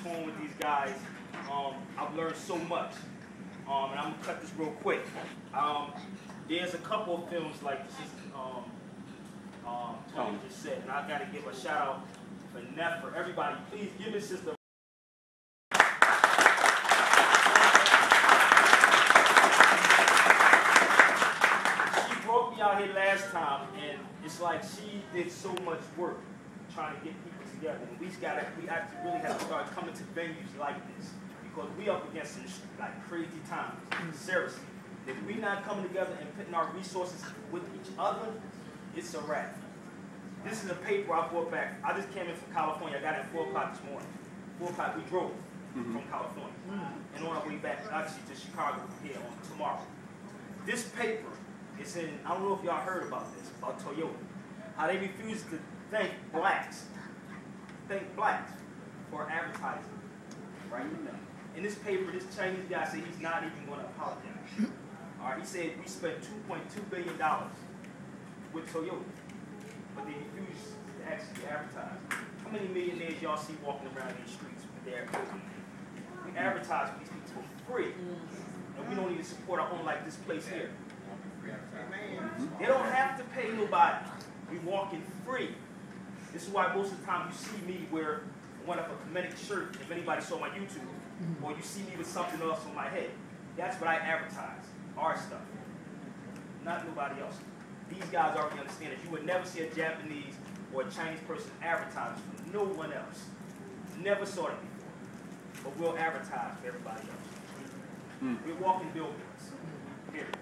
touring with these guys. I've learned so much. And I'm gonna cut this real quick. There's a couple of films like Tony just said, and I gotta give a shout out for Nefer. Everybody, please give his sister. She brought me out here last time, and it's like she did so much work trying to get people together. And we actually really have to start coming to venues like this, because we up against some like crazy times. Seriously, if we not coming together and putting our resources with each other, it's a wrap. This is a paper I brought back. I just came in from California. I got in at 4 o'clock this morning. 4 o'clock, we drove from California. And on our way back, actually, to Chicago here on tomorrow. This paper is in, I don't know if y'all heard about this, about Toyota. How they refuse to thank blacks for advertising. Right? In this paper, this Chinese guy said he's not even going to apologize. All right, he said we spent $2.2 billion with Toyota, but they refuse to actually advertise. How many millionaires y'all see walking around these streets with their equipment? We advertise for these people for free, and we don't even support our own, like this place here. They don't have to pay nobody. We walking free. This is why most of the time you see me wear one of a comedic shirt, if anybody saw my YouTube, or you see me with something else on my head. That's what I advertise, our stuff, not nobody else. These guys already understand that you would never see a Japanese or a Chinese person advertise for no one else. Never saw it before, but we'll advertise for everybody else. We're walking billboards, period.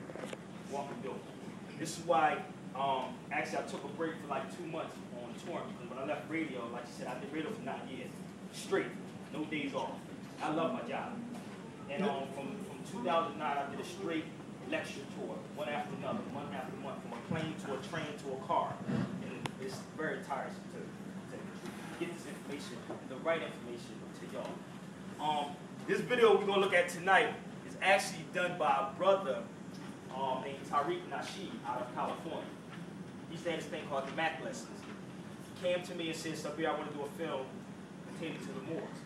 Walking billboards. This is why, actually I took a break for like 2 months on touring, because when I left radio, like you said, I did radio for 9 years, straight, no days off. I love my job. And from 2009, I did a straight lecture tour, one after another, month after month, from a plane to a train to a car. And it's very tiresome to get this information, the right information to y'all. This video we're gonna look at tonight is actually done by a brother named Tariq Nasheed out of California. He's done this thing called the Mac Lessons. He came to me and said, Sabir, I want to do a film pertaining to the Moors.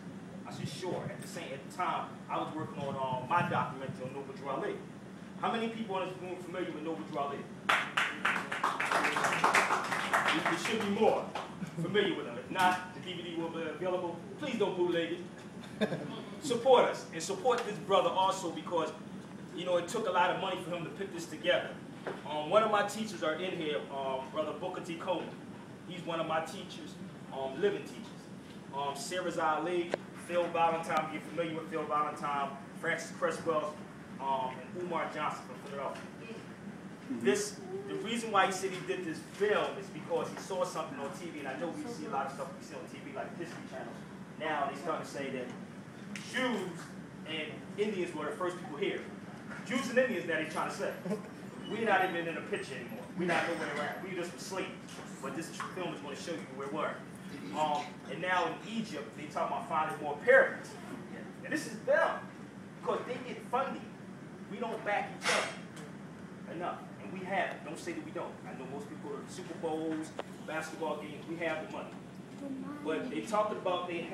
I said, sure. At the time, I was working on my documentary on Noble Drew Ali. How many people in this room are familiar with Noble Drew Ali? There should be more familiar with them. If not, the DVD will be available. Please don't bootleg it. Support us, and support this brother also, because you know it took a lot of money for him to put this together. One of my teachers are in here, Brother Booker T. Coleman. He's one of my teachers, living teachers. Sarah Ali, Phil Valentine, you're familiar with Phil Valentine, Francis Creswell, and Umar Johnson from Philadelphia. The reason why he said he did this film is because he saw something on TV, and I know we see a lot of stuff we see on TV, like History Channel. Now they start to say that Jews and Indians were the first people here. Jews and Indians, that he's trying to say. We're not even in the picture anymore. We're not nowhere around. We just asleep. But this film is going to show you where we were. And now in Egypt, they talk about finding more pyramids. And this is them, because they get funding. We don't back each other enough. And we have it. Don't say that we don't. I know most people go to Super Bowls, basketball games. We have the money. But they talked about they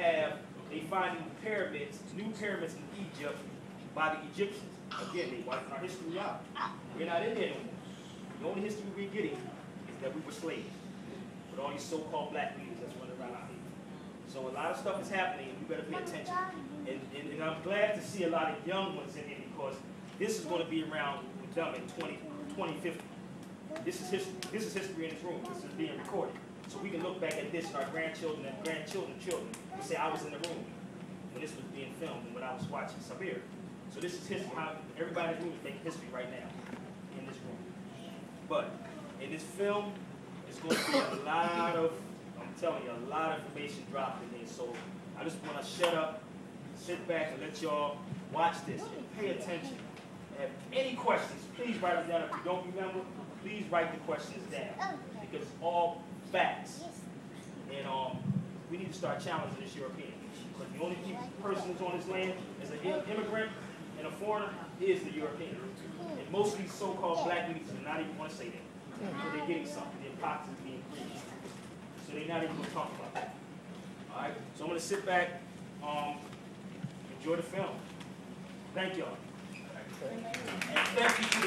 finding pyramids, new pyramids in Egypt by the Egyptians. Again, they wiping our history out. We're not in there no more. The only history we're getting is that we were slaves. With all these so-called black leaders that's running around out here. So a lot of stuff is happening, and we better pay attention. And I'm glad to see a lot of young ones in here, because this is going to be around with them in 2050. This is history. This is history in this room. This is being recorded. So we can look back at this, and our grandchildren and grandchildren's children, and say, I was in the room when this was being filmed and when I was watching Sabir. So this is history. Everybody in the room is making history right now in this room. But in this film, it's going to be a lot of, I'm telling you, a lot of information dropped in there. So I just want to shut up, sit back, and let y'all watch this and pay attention. If any questions, please write them down. If you don't remember, please write the questions down, because it's all facts. And we need to start challenging this European. Because the only person who's on this land as an immigrant and a foreigner is the European. And most of these so-called black leaders do not even want to say that. Because they're getting something. Their pockets are being increased. So they're not even going to talk about that. All right? So I'm going to sit back, Enjoy the film. Thank y'all. And thank you to